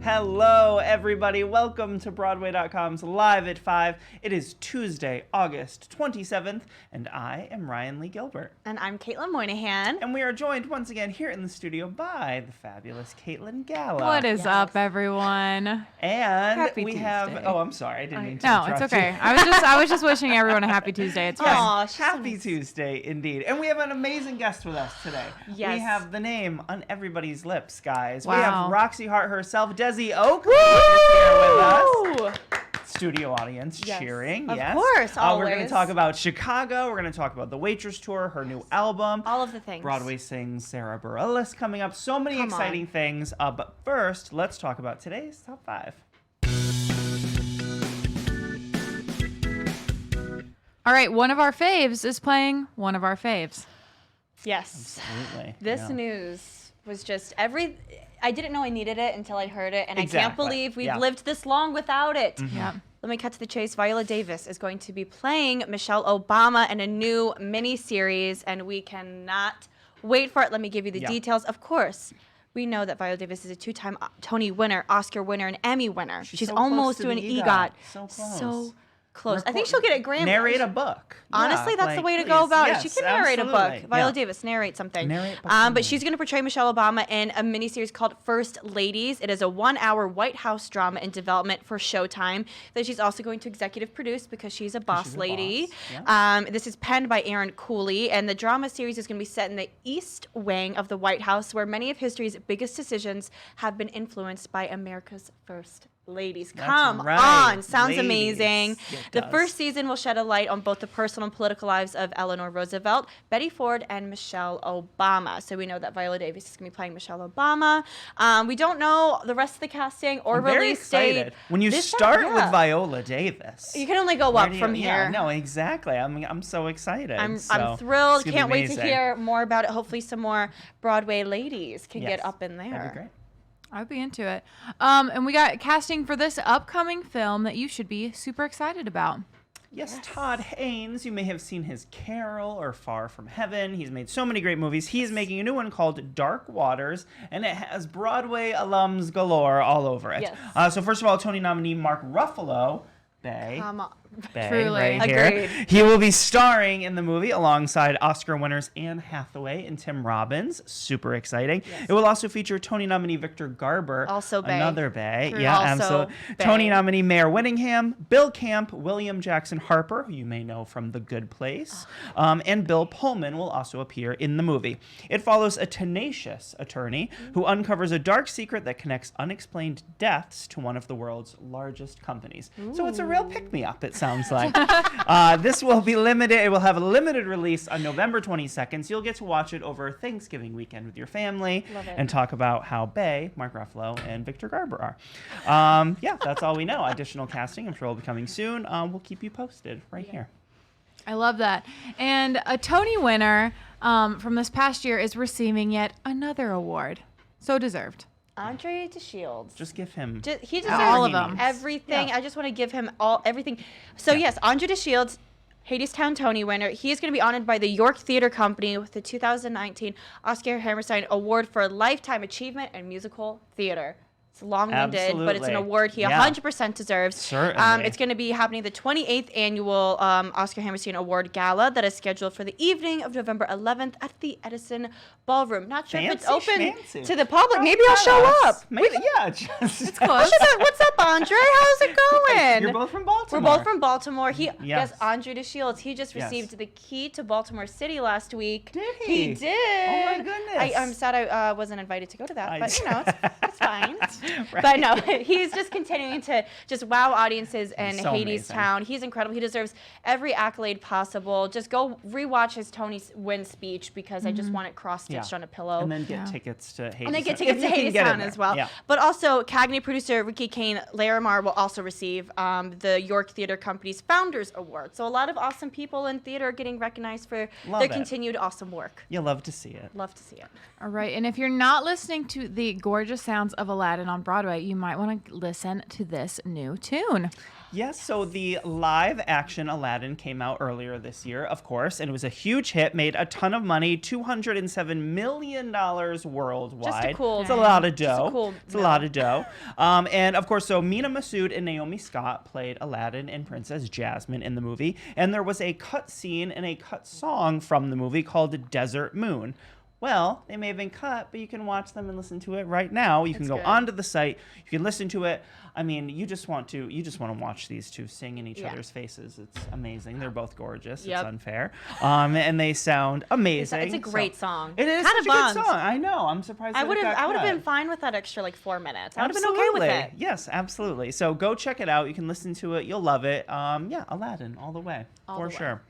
Hello, everybody. Welcome to Broadway.com's Live at 5. It is Tuesday, August 27th, and I am Ryan Lee Gilbert. And I'm Caitlin Moynihan. And we are joined once again here in the studio by the fabulous Caitlin Galla. What is up, everyone? And happy we Tuesday. have... Oh, I'm sorry. I didn't mean to No, interrupt it's okay. you. I was just wishing everyone a happy Tuesday. It's fine. Aw, Happy Tuesday, indeed. And we have an amazing guest with us today. Yes. We have the name on everybody's lips, guys. Wow. We have Roxie Hart herself, Desi Oakley, is here with us. Studio audience cheering. Of yes. course, We're going to always. talk about Chicago. We're going to talk about the Waitress Tour, her new album. All of the things. Broadway Sings Sarah Bareilles coming up. So many Come exciting on. things. But first, let's talk about today's Top 5. All right, one of our faves is playing one of our faves. Yes. Absolutely. This yeah. news was just I didn't know I needed it until I heard it, and I can't Exactly. believe we've Yeah. lived this long without it. Yeah. Let me cut to the chase. Viola Davis is going to be playing Michelle Obama in a new mini-series, and we cannot wait for it. Let me give you the Yeah. details. Of course, we know that Viola Davis is a two-time Tony winner, Oscar winner, and Emmy winner. She's so almost close to to an the EGOT. So close. So close. I think she'll get a Grammy. Narrate a book. Honestly, Yeah, that's the like, way to please. go about it. Yes, She can narrate a absolutely. book. Viola Yeah. Davis, narrate something. Narrate book But something. she's going to portray Michelle Obama in a miniseries called First Ladies. It is a 1-hour White House drama in development for Showtime that she's also going to executive produce because she's a boss she's a lady. boss, This is penned by Aaron Cooley, and the drama series is going to be set in the East Wing of the White House, where many of history's biggest decisions have been influenced by America's first ladies. That's Come right. on. Sounds Ladies. amazing. It The does. first season will shed a light on both the personal and political lives of Eleanor Roosevelt, Betty Ford, and Michelle Obama. So we know that Viola Davis is going to be playing Michelle Obama. We don't know the rest of the casting or I'm very release excited. date. When you This- start yeah. with Viola Davis, You can only go where up do you- from yeah, here. no, exactly. I'm so excited. I'm So thrilled. it's gonna be Can't wait to amazing. hear more about it. Hopefully some more Broadway ladies can Yes, get up in there. That'd be great. I'd be into it. And we got casting for this upcoming film that you should be super excited about. Yes, Todd Haynes. You may have seen his Carol or Far From Heaven. He's made so many great movies. He's making a new one called Dark Waters, and it has Broadway alums galore all over it. Yes. So first of all, Tony nominee Mark Ruffalo, Bay. Come on. Bay, Truly. right here. Agreed. He will be starring in the movie alongside Oscar winners Anne Hathaway and Tim Robbins. Super exciting. Yes. It will also feature Tony nominee Victor Garber. Also Bay. Another Bay. True. Yeah, Also absolutely. Bay. Tony nominee Mayor Winningham, Bill Camp, William Jackson Harper, who you may know from The Good Place, and Bill Pullman will also appear in the movie. It follows a tenacious attorney who uncovers a dark secret that connects unexplained deaths to one of the world's largest companies. So it's a real pick-me-up, it sounds like. This will be limited. It will have a limited release on November 22nd, so you'll get to watch it over Thanksgiving weekend with your family Love it. and talk about how Bay, Mark Ruffalo, and Victor Garber are. Yeah, that's all we know. Additional casting, I'm sure, will be coming soon. We'll keep you posted right here. I love that. And a Tony winner from this past year is receiving yet another award. So deserved. Andre DeShields. Just give him He deserves all of them. everything. Yeah. I just want to give him everything. So yes, Andre DeShields, Hadestown Tony winner. He is going to be honored by the York Theater Company with the 2019 Oscar Hammerstein Award for Lifetime Achievement in Musical Theater. It's long-winded, but it's an Absolutely. award he Yeah. 100% deserves. Certainly. It's going to be happening the 28th annual Oscar Hammerstein Award Gala that is scheduled for the evening of November 11th at the Edison Ballroom. Not sure if it's Fancy open schmancy. to the public. How's Maybe I'll that show us? up. Maybe, yeah, just It's close. What's up, Andre? How's it going? You're both from Baltimore. We're both from Baltimore. Yes. Yes, Andre DeShields. He just Yes. received the key to Baltimore City last week. Did he? He did. Oh my goodness. I'm sad I wasn't invited to go to that, but it's fine. Right. But no, he's just continuing to just wow audiences in So Hadestown. He's incredible. He deserves every accolade possible. Just go rewatch his Tony win speech because I just want it cross-stitched Yeah. on a pillow. And then get tickets to Hadestown. And they get tickets to If you can get in Hadestown there. as well. Yeah. But also, Cagney producer Ricky Kane Larimar will also receive the York Theater Company's Founders Award. So a lot of awesome people in theater are getting recognized for Love their it. continued awesome work. You love to see it. Love to see it. All right. And if you're not listening to the gorgeous sounds of Aladdin on Broadway, you might want to listen to this new tune. Yes, so the live action Aladdin came out earlier this year, of course, and it was a huge hit, made a ton of money, $207 million worldwide. Just a cool It's a lot of dough. Just a cool It's a lot of dough. And of course, so Mina Massoud and Naomi Scott played Aladdin and Princess Jasmine in the movie, and there was a cut scene and a cut song from the movie called Desert Moon. Well, they may have been cut, but you can watch them and listen to it right now. You can go onto the site. You can listen to it. I mean, you just want to watch these two sing in each other's faces. It's amazing. They're both gorgeous. It's unfair. And they sound amazing. It's a great song. It is Kind such of a good song. I know. I'm surprised I would have been cut. fine with that extra like 4 minutes. I would have been okay with it. Yes, absolutely. So go check it out. You can listen to it. You'll love it. Aladdin all the way. For sure.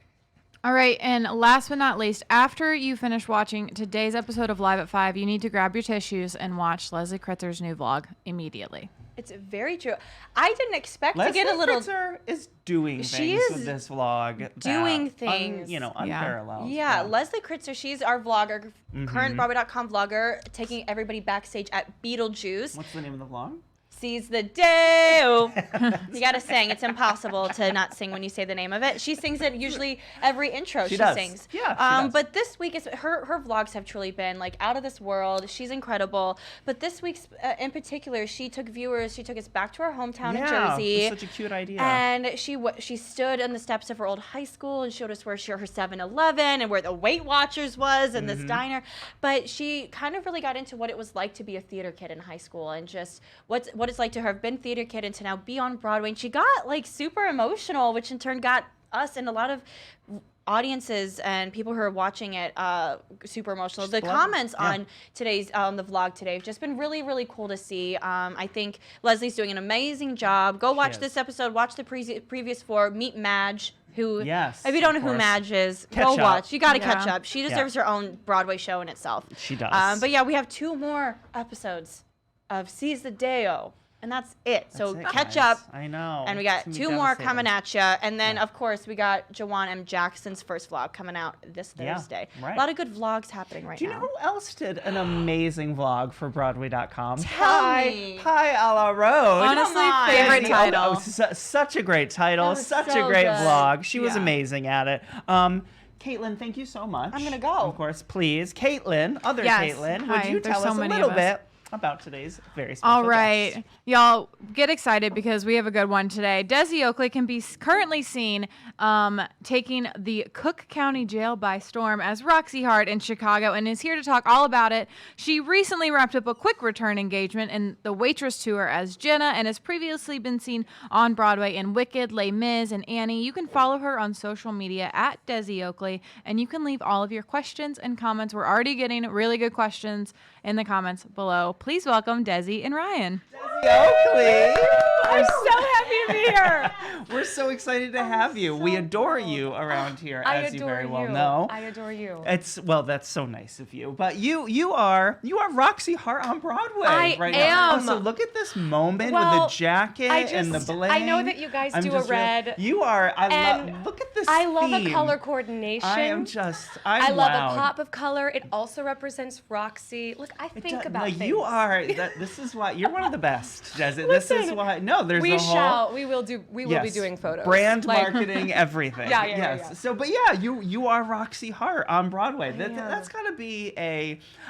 All right, and last but not least, after you finish watching today's episode of Live at 5, you need to grab your tissues and watch Leslie Kritzer's new vlog immediately. It's very true. I didn't expect Leslie to get a little. Kritzer is doing She things is with this vlog. doing things. Unparalleled. Yeah, Leslie Kritzer, she's our vlogger, current Broadway.com vlogger, taking everybody backstage at Beetlejuice. What's the name of the vlog? Seize the day. You gotta sing. It's impossible to not sing when you say the name of it. She sings it usually every intro. She does. sings. Yeah, she does. But this week is her vlogs have truly been like out of this world. She's incredible. But this week's in particular, she took us back to our hometown in Jersey. It was such a cute idea. And she stood on the steps of her old high school and showed us where her 7-Eleven and where the Weight Watchers was and this diner. But she kind of really got into what it was like to be a theater kid in high school and just what it's like to have been theater kid and to now be on Broadway. And she got like super emotional, which in turn got us and a lot of audiences and people who are watching it super emotional. The comments on today's the vlog today have just been really, really cool to see. I think Leslie's doing an amazing job. Go watch this episode. Watch the previous 4. Meet Madge. Who, if you don't know who Madge is, go watch. You got to catch up. She deserves her own Broadway show in itself. She does. But yeah, we have 2 more episodes of Seize the Day-O. And that's it. So catch up. I know. And we got 2 more coming at you. And then, of course, we got Jawan M. Jackson's first vlog coming out this Thursday. Right. A lot of good vlogs happening right now. Do you know who else did an amazing vlog for Broadway.com? Tell me. Pie a la Road. Honestly, favorite title. Such a great title. Such a great vlog. She was amazing at it. Caitlin, thank you so much. I'm going to go. Of course, please. Caitlin, Caitlin, would you tell us a little bit about today's very special All right. guest? Y'all get excited because we have a good one today. Desi Oakley can be currently seen taking the Cook County Jail by storm as Roxie Hart in Chicago and is here to talk all about it. She recently wrapped up a quick return engagement in the Waitress Tour as Jenna and has previously been seen on Broadway in Wicked, Les Mis, and Annie. You can follow her on social media at Desi Oakley, and you can leave all of your questions and comments. We're already getting really good questions in the comments below. Please welcome Desi and Ryan. Desi Oakley! I'm so happy to be here. We're so excited to have you. We adore you around here, as you very well know. I adore you. That's so nice of you. But you are Roxie Hart on Broadway I right am. now. Oh, so look at this moment with the jacket and the bling. I know that you guys do a red. You are. And look at this. I love a theme. color coordination. I love a pop of color. It also represents Roxy. Look, I think about things. You are. This is why you're one of the best, Desi. This is why. No, there's a whole. We will be doing photos. Brand marketing, everything. Yeah. So, but you are Roxie Hart on Broadway. That's got to be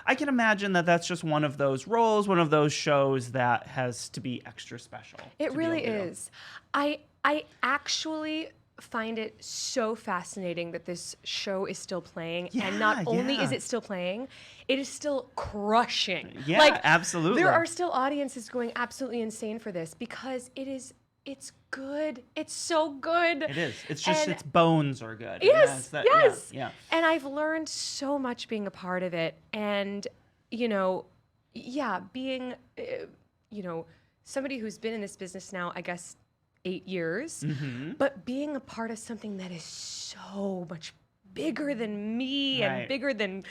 I can imagine that's just one of those roles, one of those shows that has to be extra special. It really is. I actually find it so fascinating that this show is still playing, and not only is it still playing, it is still crushing. Yeah, absolutely. There are still audiences going absolutely insane for this because it's good. It's so good. It is. It's just its bones are good. Yes, yes. Yeah. And I've learned so much being a part of it, and being somebody who's been in this business now, I guess 8 years, but being a part of something that is so much bigger than me and bigger than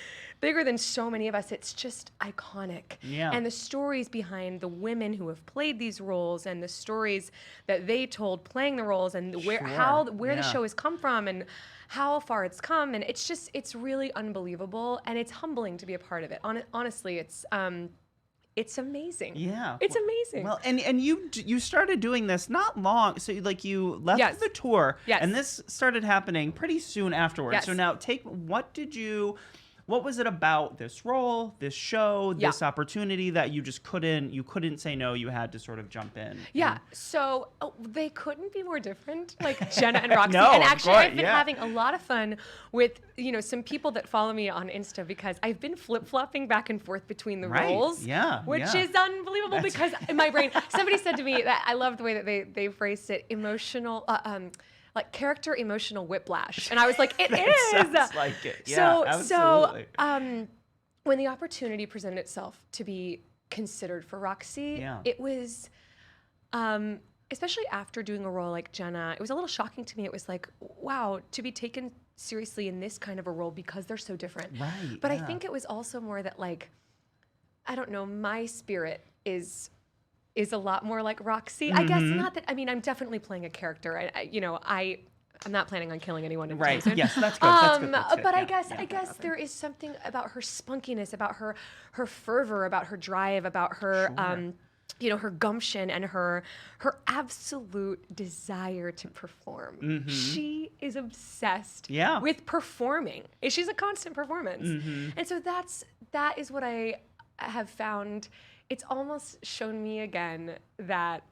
so many of us. It's just iconic. Yeah. And the stories behind the women who have played these roles and the stories that they told playing the roles and where the show has come from and how far it's come, and it's really unbelievable, and it's humbling to be a part of it. Honestly, it's amazing. Yeah. It's amazing. Well, and you started doing this not long, so like you left Yes. the tour, Yes. and this started happening pretty soon afterwards. Yes. So now what was it about this role, this show, Yeah. this opportunity that you just couldn't say no, you had to sort of jump in? Yeah, so they couldn't be more different, like Jenna and Roxy. No, and of actually, course, I've been yeah. having a lot of fun with some people that follow me on Insta because I've been flip flopping back and forth between the Right, roles. yeah, which yeah. is unbelievable because in my brain, somebody said to me that I love the way that they phrased it, emotional. Like character emotional whiplash, and I was like, it is. Sounds like it. Yeah, absolutely. So when the opportunity presented itself to be considered for Roxy, Yeah. it was, especially after doing a role like Jenna, it was a little shocking to me. It was like, wow, to be taken seriously in this kind of a role because they're so different. Right, But I yeah. think it was also more that like, I don't know, my spirit is a lot more like Roxy. I guess not that. I mean, I'm definitely playing a character. I'm not planning on killing anyone in Right. person. Yes, that's good. That's good. That's good. But Yeah, I guess there is something about her spunkiness, about her fervor, about her drive, about her her gumption and her absolute desire to perform. She is obsessed Yeah. with performing. She's a constant performance. And so that is what I have found. It's almost shown me again that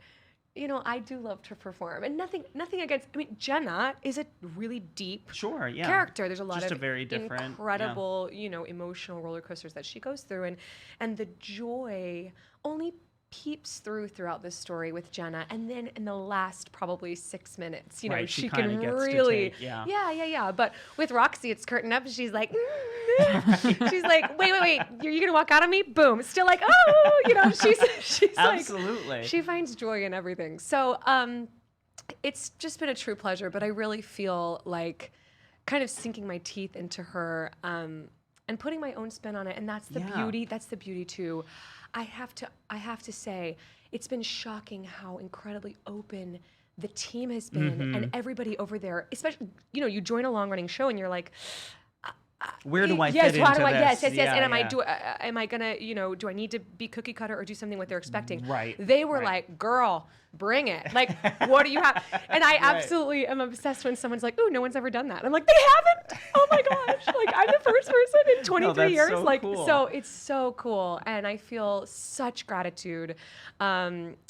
I do love to perform, and nothing against. I mean, Jenna is a really deep Sure, yeah. character. There's a lot Just of a very different, incredible, emotional roller coasters that she goes through, and the joy only peeps throughout this story with Jenna, and then in the last probably 6 minutes, Right, she she can kinda gets to really, take- yeah. yeah. But with Roxy, it's curtain up, and she's like, she's like, wait, you're gonna walk out on me? Boom, still like, oh, she's Absolutely. like, she finds joy in everything. So, it's just been a true pleasure, but I really feel like kind of sinking my teeth into her, and putting my own spin on it, and that's the Yeah. beauty. That's the beauty too. I have to say, it's been shocking how incredibly open the team has been, and everybody over there. Especially, you join a long running show, and you're like, Where do I yes, fit how into do I? this? Yes. Yeah, And am yeah. I gonna, do I need to be cookie cutter or do something what they're expecting? Right, They were right. like, girl, bring it. Like, what do you have? And I absolutely am obsessed when someone's like, ooh, no one's ever done that. I'm like, they haven't? Oh my gosh. Like, I'm the first person in 23 that's years. so Like, cool. so it's so cool. And I feel such gratitude,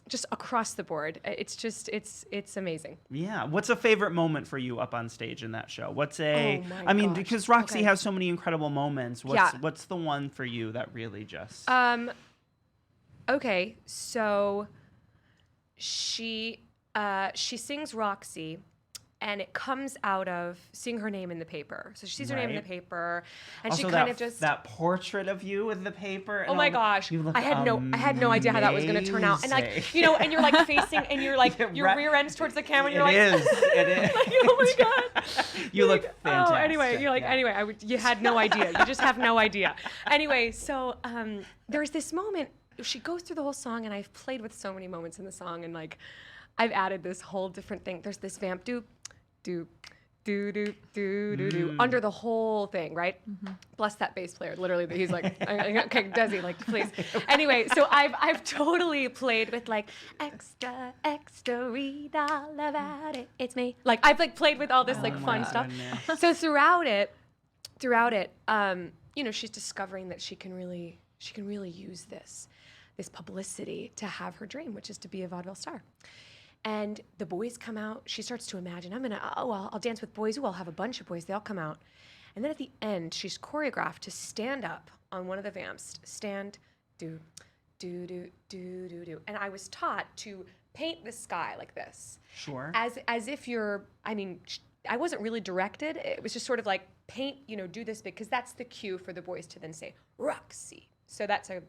just across the board. It's amazing. Yeah. What's a favorite moment for you up on stage in that show? What's Oh my I mean, gosh. because Roxy Okay. has so many incredible moments. Yeah. What's the one for you that really just Okay, so she sings Roxy, and it comes out of seeing her name in the paper. So she sees her name in the Right. paper, and also she kind that, of just. that portrait of you in the paper? Oh my gosh! You look I had no idea how that was going to turn out, and like amazing. and you're like facing, and you're like your Right. rear end's towards the camera, and It you're like, is. It is. like, oh my god! You look Like, fantastic. Oh, anyway, you're like, yeah. anyway, you had no idea. You just have no idea. Anyway, so there's this moment. She goes through the whole song, and I've played with so many moments in the song, and like, I've added this whole different thing. There's this vamp doop, doop, doo doo doo doo doo under the whole thing, right? Bless that bass player. Literally, he's like, okay, Desi, like, please. Anyway, so I've totally played with like extra, read all about it. It's me. Like I've like played with all this like Oh fun my stuff. goodness. So throughout it, she's discovering that she can really use this publicity to have her dream, which is to be a vaudeville star. And the boys come out. She starts to imagine, I'll dance with boys. Ooh, I'll have a bunch of boys. They all come out. And then at the end, she's choreographed to stand up on one of the vamps. Stand, do, do, do, do, do, do. And I was taught to paint the sky like this. Sure. As if you're, I wasn't really directed. It was just sort of like paint, do this because that's the cue for the boys to then say, Roxy. So that's a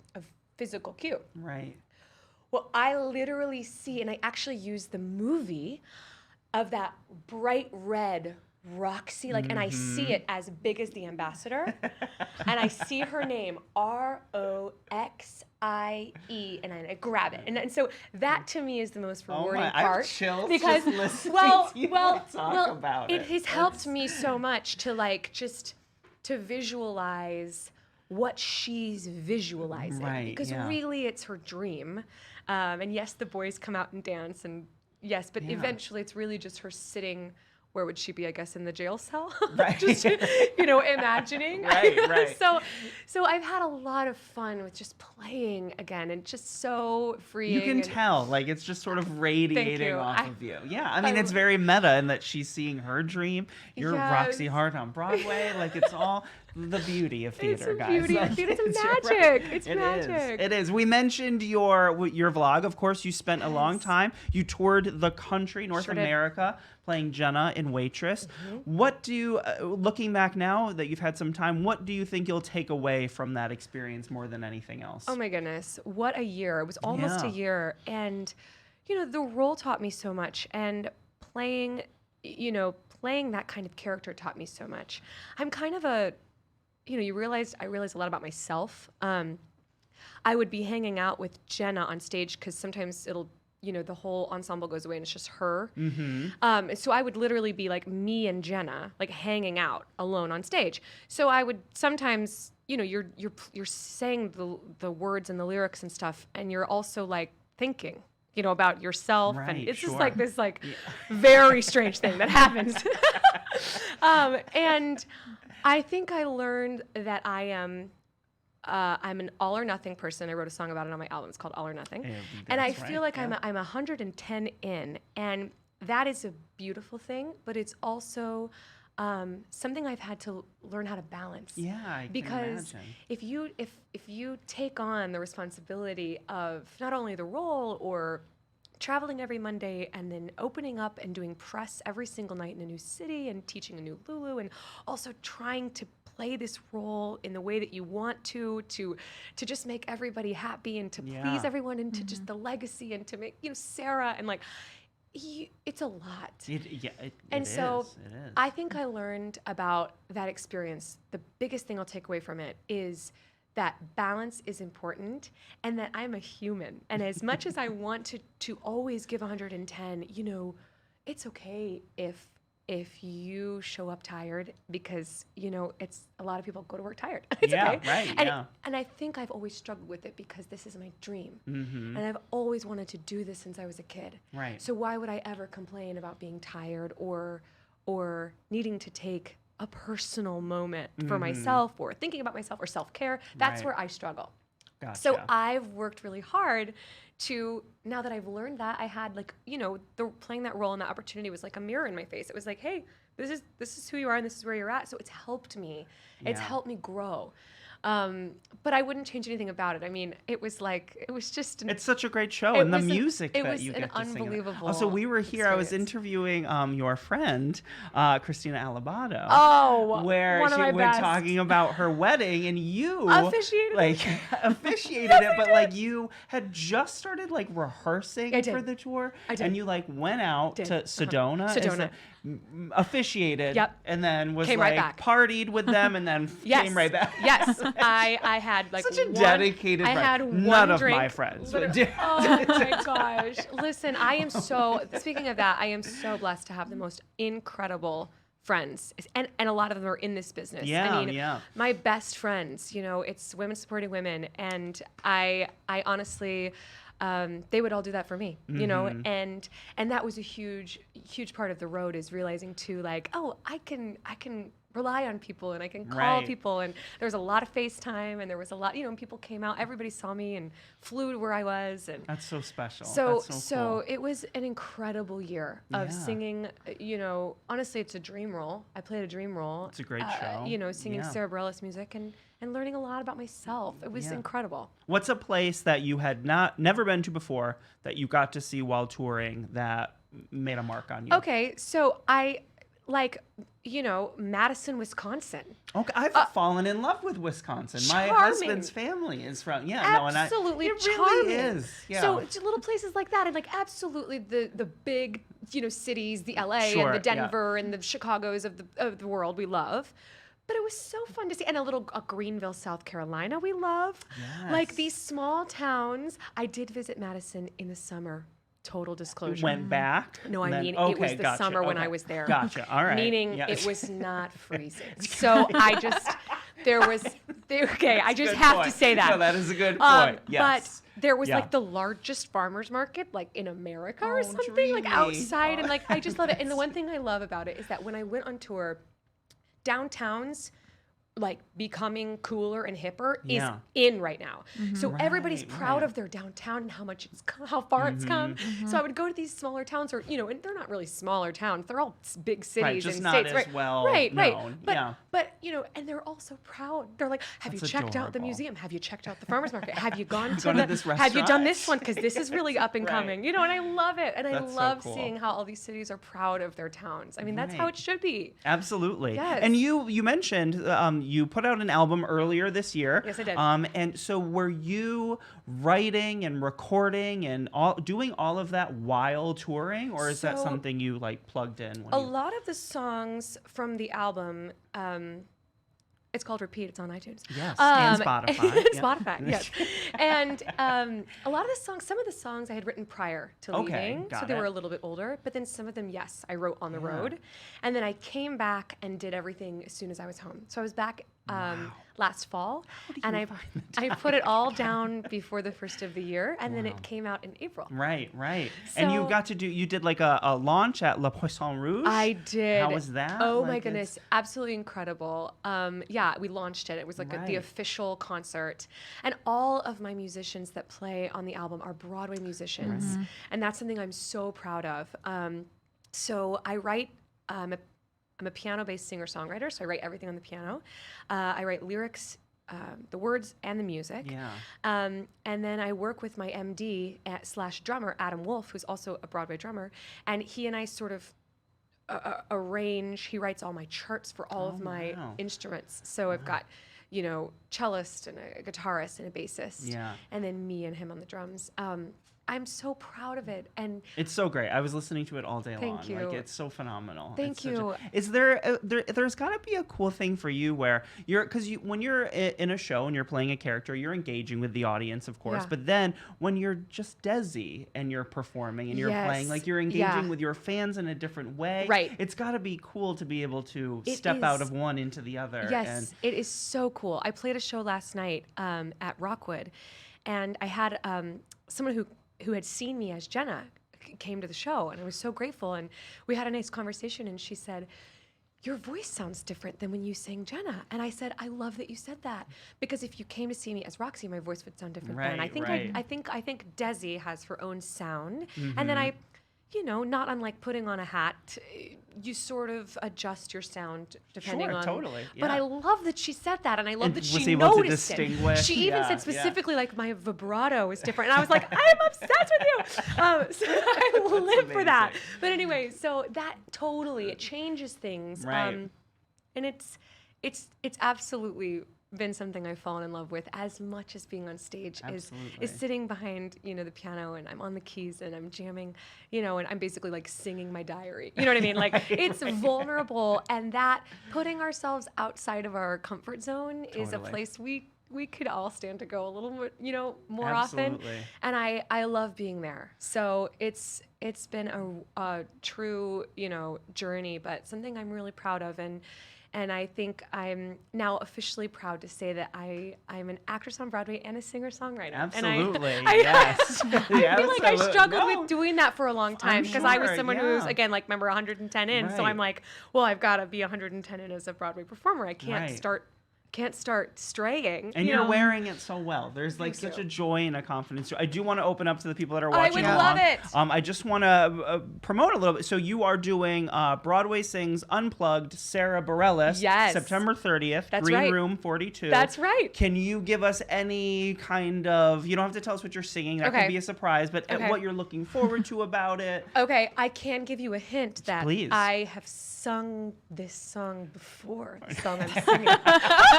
physical cue. Right. Well, I literally see, and I actually use the movie of that bright red Roxy, and I see it as big as the ambassador, and I see her name, Roxie, and I grab it, and so that to me is the most rewarding I have part chills because just listening well, to you talk about it it. has helped me so much to to visualize what she's visualizing. Right, Because yeah. really it's her dream. And yes, the boys come out and dance, and yes, but Yeah. eventually it's really just her sitting. Where would she be? I guess in the jail cell, Right. just imagining. Right. So I've had a lot of fun with just playing again, and just so freeing. You can and- tell, like, it's just sort of radiating you. off of you. Yeah, I mean, it's very meta in that she's seeing her dream. You're Yes. Roxie Hart on Broadway. Like, it's all the beauty of theater, It's the guys. beauty of Like, theater. It's you're right. magic. It's It is. magic. It is. We mentioned your vlog. Of course, you spent a long time. You toured the country, North Sure did. America, playing Jenna in Waitress. What do you, looking back now that you've had some time, what do you think you'll take away from that experience more than anything else? Oh my goodness, what a year. It was almost a Yeah. year. And, the role taught me so much. And playing that kind of character taught me so much. I'm kind of I realized a lot about myself. I would be hanging out with Jenna on stage because sometimes it'll, the whole ensemble goes away and it's just her. So I would literally be like me and Jenna, like hanging out alone on stage. So I would sometimes, you're saying the words and the lyrics and stuff, and you're also like thinking, about yourself. Right, And it's just sure. like this very strange thing that happens. And I think I learned that I'm an all or nothing person. I wrote a song about it on my album. It's called All or Nothing. And I That's feel right, like I'm 110 in, and that is a beautiful thing, but it's also something I've had to learn how to balance. Yeah, I can Because imagine. if you take on the responsibility of not only the role or traveling every Monday and then opening up and doing press every single night in a new city and teaching a new Lulu, and also trying to play this role in the way that you want to just make everybody happy and to Yeah. please everyone and to just the legacy and to make Sarah and it's a lot. It So is. I think I learned about that experience. The biggest thing I'll take away from it is that balance is important and that I'm a human. And as much as I want to always give 110, it's okay if you show up tired because, it's a lot of people go to work tired. It's Yeah, okay. right, And, yeah. and I think I've always struggled with it because this is my dream. Mm-hmm. And I've always wanted to do this since I was a kid. Right. So why would I ever complain about being tired or needing to take a personal moment for myself or thinking about myself or self-care? That's Right. where I struggle. Gotcha. So I've worked really hard to, now that I've learned that, I had playing that role and that opportunity was like a mirror in my face. It was like, hey, this is who you are and this is where you're at. So it's helped me. It's Yeah. helped me grow. But I wouldn't change anything about it. I mean, it was just It's such a great show, It and the was music it that was you an get to sing. unbelievable Also, we were here. I was experience. interviewing your friend, Christina Alabado. Oh, where one of she my was best. talking about her wedding, and you Officiated. like officiated it, but like you had just started like rehearsing I did. for the tour, I did. and you like went out Did. to Sedona, is Sedona. it? Officiated, Yep. and then was Came like right back. partied with them, and then Yes. came right back. Yes, I had like Such a one- dedicated I friend. had None one of drink. my friends would Literally- do. Oh my gosh! Listen, speaking of that, I am so blessed to have the most incredible friends, and a lot of them are in this business. Yeah, I mean, yeah. my best friends, it's women supporting women, and I honestly. They would all do that for me, Mm-hmm. and that was a huge part of the road, is realizing too, like, oh, I can rely on people and I can call Right. people, and there was a lot of FaceTime, and there was a lot, people came out, everybody saw me and flew to where I was, and That's so special. so That's so cool. it was an incredible year of Yeah. singing. Honestly, it's a dream role. I played a dream role. It's a great show. Singing Yeah. Sarah Bareilles music and learning a lot about myself. It was Yeah. incredible. What's a place that you had never been to before that you got to see while touring that made a mark on you? Okay, so I Madison, Wisconsin. Okay, I've fallen in love with Wisconsin. My Charming. husband's family is from Absolutely it charming. really is. Yeah. So it's little places like that, and like absolutely the big cities, the LA Sure, and the yeah. Denver and the Chicagos of the world we love. But it was so fun to see, and a Greenville, South Carolina we love. Like Yes. these small towns. I did visit Madison in the summer. Total disclosure. Went back. No, I then- mean, it okay, was the gotcha, summer when okay. I was there. Gotcha. All right. Meaning Yes. it was not freezing. So I just, there I just Good have point. to say that. No, that is a good point. Yes. But there was Yeah. like the largest farmers market like in America or Oh, something, like dreamy. outside. And like, I just love it. And the one thing I love about it is that when I went on tour, downtowns like becoming cooler and hipper is in right now. So everybody's proud of their downtown and how much how far it's come. So I would go to these smaller towns, or and they're not really smaller towns. They're all big cities just and not states, as right? well right, known. right. But and they're all so proud. They're like, have That's you checked out the adorable. museum? Have you checked out the farmers market? Have you gone to gone to this Have you done restaurant? this one? Because this is really up and Right. coming. And I love it, and I That's so love cool. seeing how all these cities are proud of their towns. I mean, that's how Right. it should be. Absolutely. Yes. And you mentioned you put out an album earlier this year. Yes, I did. And so were you writing and recording and doing all of that while touring, or is that So, something you like plugged in? When A you... lot of the songs from the album, it's called Repeat. It's on iTunes. Yes, and Spotify. And Yeah. Spotify, yes. And a lot of the songs, some of the songs I had written prior to Okay, leaving, so got they were it. a little bit older. But then some of them, yes, I wrote on the road. And then I came back and did everything as soon as I was home. So I was back last fall, and I put it all down before the first of the year, and then it came out in April. Right. And you So- you did like a launch at Le Poisson Rouge. I did. How was that? Oh Like, my it's- goodness, absolutely incredible. Yeah, we launched it. It was like the Right. official concert, and all of my musicians that play on the album are Broadway musicians, and that's something I'm so proud of. So I write. I'm a piano-based singer-songwriter, so I write everything on the piano. I write lyrics, the words, and the music. Yeah. And then I work with my MD / drummer, Adam Wolf, who's also a Broadway drummer, and he and I sort of arrange. He writes all my charts for all of my wow. instruments. So I've got, cellist and a guitarist and a bassist. Yeah. And then me and him on the drums. I'm so proud of it, and It's so great. I was listening to it all day long. Thank you. Like it's so phenomenal. Thank It's such you. Is there's got to be a cool thing for you where when you're in a show and you're playing a character, you're engaging with the audience, of course. Yeah. But then when you're just Desi and you're performing and you're playing, Yes. like you're engaging Yeah. with your fans in a different way. Right. It's got to be cool to be able to It step out is. of one into the other. yes, And it is so cool. I played a show last night at Rockwood, and I had someone who had seen me as Jenna came to the show, and I was so grateful. And we had a nice conversation, and she said, "Your voice sounds different than when you sang Jenna." And I said, "I love that you said that, because if you came to see me as Roxy, my voice would sound different then. I Right, think right. I think Desi has her own sound, and then I." Not unlike putting on a hat, you sort of adjust your sound depending Sure, on. totally, But yeah. I love that she said that, and I love And that was she able to noticed it. distinguish, She even yeah, said yeah. specifically, like, my vibrato is different, and I was like, I'm obsessed with you. So I live for that. amazing. But anyway, so that totally it changes things, Right. and it's absolutely been something I've fallen in love with as much as being on stage Absolutely. is sitting behind the piano, and I'm on the keys and I'm jamming, and I'm basically like singing my diary. You know what I mean? Like it's vulnerable, and that putting ourselves outside of our comfort zone is a Totally. place we could all stand to go a little more, more often. Absolutely. And I love being there. So it's been a true, journey, but something I'm really proud of. And I think I'm now officially proud to say that I'm an actress on Broadway and a singer-songwriter. Absolutely. And I Yes. I feel like I struggled No. with doing that for a long time, I'm because I was sure, someone who was, yeah. again, like, remember 110 in. So Right. I'm like, well, I've got to be 110 in as a Broadway performer. I can't Right. start straying. And you you're know? wearing it so well. There's like Thank such you. a joy and a confidence. I do want to open up to the people that are I watching. would along. love it. I just want to promote a little bit. So you are doing Broadway Sings Unplugged, Sarah Bareilles, Yes. September 30th, That's Green right. Room 42. That's right. Can you give us any kind of, you don't have to tell us what you're singing, that Okay. could be a surprise, but Okay. what you're looking forward to about it. Okay, I can give you a hint that Please. I have sung this song before. The song I'm singing.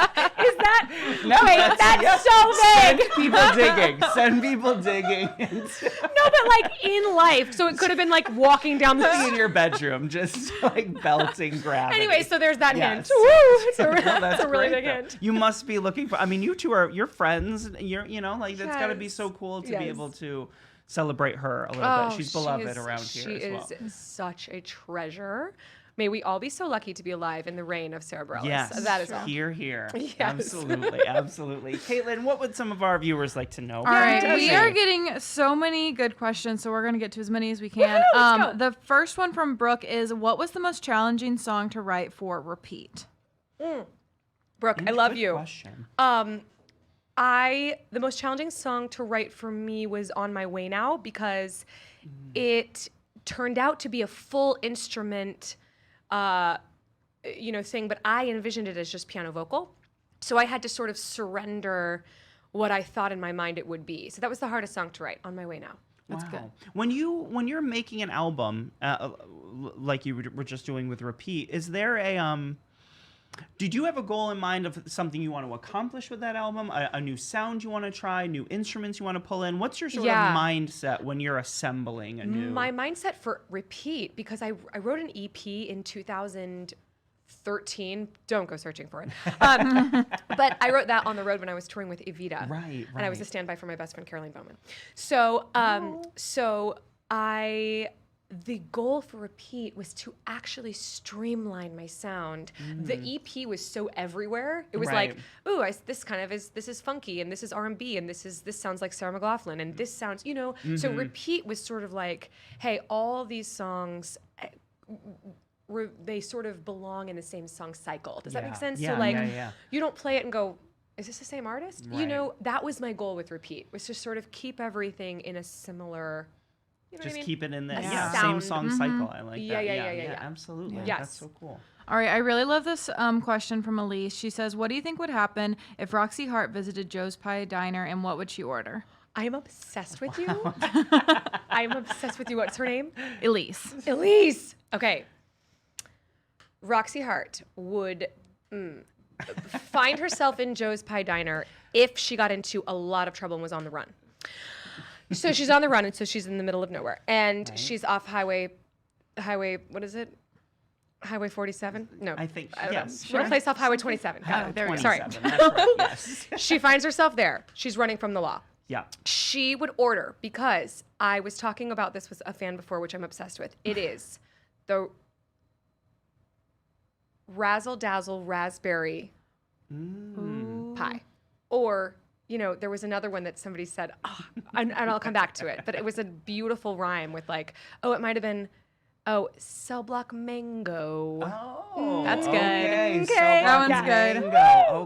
Is that? No, Wait, that's yes. so Send big. people digging. Send people digging. No, but like in life, so it could have been like walking down the in street. your bedroom, just like belting gravity. Anyway, so there's that Yes. hint. Woo! It's a, No, that's that's a really great, big though. hint. You must be looking for. I mean, you two you're friends. Like that's got to be Yes. so cool to be Yes. able to celebrate her a little bit. She's beloved around here She as well. is such a treasure. May we all be so lucky to be alive in the reign of Sarah Bareilles. Yes. That is all. Here, here. Yes. Absolutely, absolutely. Caitlin, what would some of our viewers like to know? All right, we Desi. are getting so many good questions, so we're going to get to as many as we can. Woohoo, let's go. The first one from Brooke is, what was the most challenging song to write for Repeat? Brooke, I love Good you. question. The most challenging song to write for me was On My Way Now, because it turned out to be a full instrument, thing, but I envisioned it as just piano vocal. So I had to sort of surrender what I thought in my mind it would be. So that was the hardest song to write, On My Way Now. That's good. When you're making an album, like you were just doing with Repeat, is there a did you have a goal in mind of something you want to accomplish with that album? A new sound you want to try, new instruments you want to pull in? What's your sort of mindset when you're assembling a new? My mindset for Repeat, because I wrote an EP in 2013. Don't go searching for it. But I wrote that on the road when I was touring with Evita. Right. And I was a standby for my best friend Caroline Bowman. So, the goal for Repeat was to actually streamline my sound. The EP was so everywhere. It was like, ooh, this is funky, and this is R&B, and this sounds like Sarah McLachlan, and this sounds, So Repeat was sort of like, hey, all these songs, they sort of belong in the same song cycle. Does that make sense? Yeah, so like, yeah. you don't play it and go, is this the same artist? Right. That was my goal with Repeat, was to sort of keep everything in a similar. Just keep it in the A same sound. song cycle. I like Yeah, that. yeah. Absolutely. Yeah. Yes. That's so cool. All right, I really love this question from Elise. She says, what do you think would happen if Roxie Hart visited Joe's Pie Diner, and what would she order? I am obsessed with you. I am obsessed with you. What's her name? Elise. Elise. Okay. Roxie Hart would find herself in Joe's Pie Diner if she got into a lot of trouble and was on the run. So she's on the run, and so she's in the middle of nowhere, and she's off highway. What is it? Highway 47? No, I think don't yes. know. What a place off Highway 27. there we go. Sorry. 27, that's right, yes. She finds herself there. She's running from the law. Yeah. She would order, because I was talking about this with a fan before, which I'm obsessed with. It is the Razzle Dazzle Raspberry Pie, or. There was another one that somebody said, and I'll come back to it, but it was a beautiful rhyme with like, it might have been, cell block mango. Oh, That's good. Okay, Okay. so That one's mango.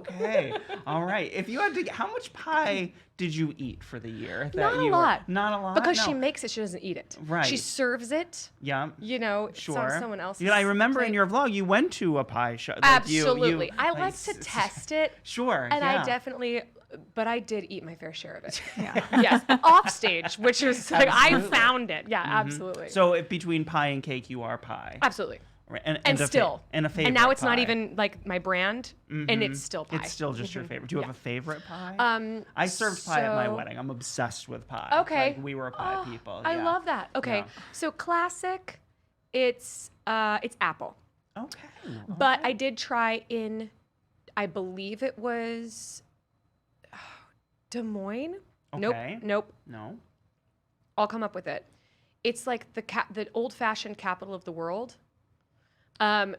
good. Okay. All right. If you had to, how much pie did you eat for the year? Not a lot. Not a lot. Because No. she makes it, she doesn't eat it. Right. She serves it. Yeah. It's on Sure. someone else's Yeah, I remember in plate. your vlog you went to a pie shop. Absolutely. I like to test it. Sure. And yeah. I definitely, but I did eat my fair share of it. Yes. Off stage, which was like, I Absolutely. found it. Yeah, absolutely. So if between pie and cake, you are pie. Absolutely. Right. And a still. and a favorite. And now it's not pie. even like my brand, and it's still pie. It's still just your favorite. Do you have a favorite pie? Um, I served pie at my so- wedding. I'm obsessed with pie. Okay. Like, we were pie people. I yeah. love that. Okay. Yeah. So classic, it's apple. Okay. But I did try in, I believe it was Des Moines. Okay. Nope. No. I'll come up with it. It's like the old-fashioned capital of the world.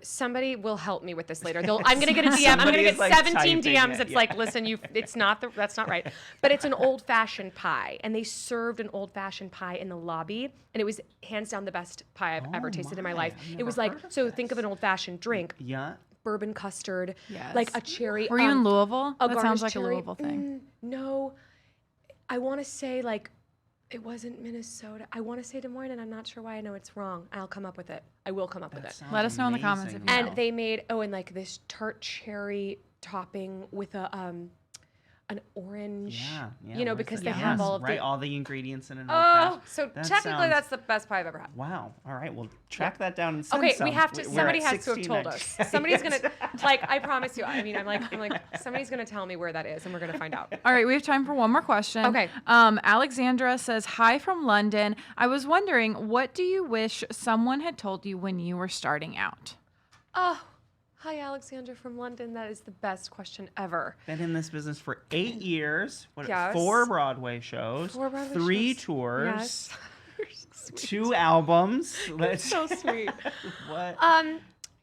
Somebody will help me with this later. I'm gonna get a DM. I'm gonna Somebody get is, like, 17 typing DMs. it, It's yeah. like, listen, that's not right. But it's an old-fashioned pie, and they served an old-fashioned pie in the lobby, and it was hands down the best pie I've ever tasted in my life. I've It was never like, heard of so think of this. an old-fashioned drink, Yeah. bourbon custard, Yes. like a cherry. Were you in Louisville? a That sounds garnished like cherry. a Louisville thing. No, I want to say like it wasn't Minnesota. I want to say Des Moines, and I'm not sure why. I know it's wrong. I'll come up with it. I will come up with it. Sounds Let us know in the comments if amazing. you And know. they made and like this tart cherry topping with a an orange. Yeah. Because they yes, have all of right, the. all the ingredients in an Oh, old-fashioned. so That technically sounds- that's the best pie I've ever had. Wow. All right. Well, track that down and send Okay, some. we have to. We're Somebody at has to have told 16. us. Somebody's gonna I promise you. I mean, I'm like somebody's gonna tell me where that is, and we're gonna find out. All right, we have time for one more question. Okay. Alexandra says, hi from London. I was wondering, what do you wish someone had told you when you were starting out? Oh, hi, Alexandra from London. That is the best question ever. Been in this business for 8 years. Yes. 4 Broadway shows. 4 Broadway 3 shows. tours. Yes. 2 albums. Let's. So sweet. What?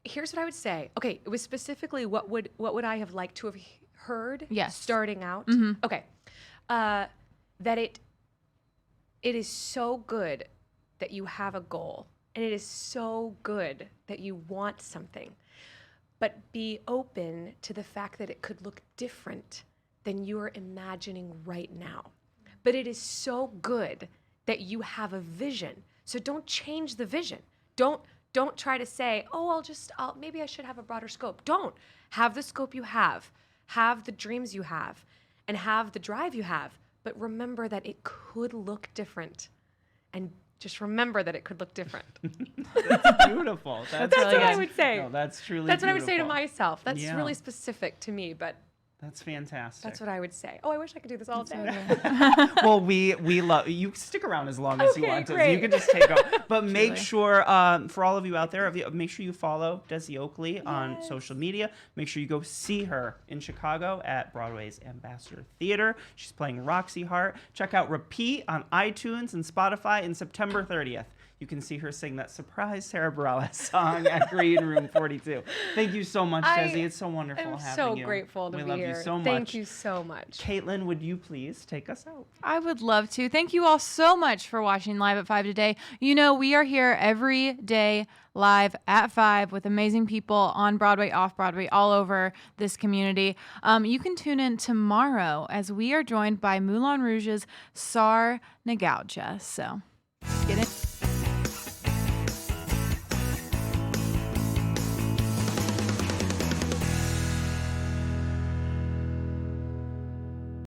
here's what I would say. Okay, it was specifically what would I have liked to have heard Yes. starting out? Okay. That it is so good that you have a goal, and it is so good that you want something, but be open to the fact that it could look different than you're imagining right now. But it is so good that you have a vision. So don't change the vision. Don't try to say, oh, maybe I should have a broader scope. Don't. Have the scope you have the dreams you have, and have the drive you have. But remember that it could look different. And just remember that it could look different. That's beautiful. That's That's what I would say. No, that's truly That's what I would say to beautiful. myself. That's Yeah. really specific to me, but That's fantastic. that's what I would say. Oh, I wish I could do this all day. Well, we love you. Stick around as long as you Okay, want to. great. You can just take over. But make sure, for all of you out there, make sure you follow Desi Oakley on social media. Make sure you go see her in Chicago at Broadway's Ambassador Theater. She's playing Roxie Hart. Check out Repeat on iTunes and Spotify in September 30th. You can see her sing that surprise Sarah Bareilles song at Green Room 42. Thank you so much, Desi. It's so wonderful I'm having so you. grateful to we be love here. you so much. Thank you so much. Caitlin, would you please take us out? I would love to. Thank you all so much for watching Live at 5 today. You know, we are here every day live at 5 with amazing people on Broadway, off Broadway, all over this community. You can tune in tomorrow as we are joined by Moulin Rouge's Sar Nagaocha. So get it.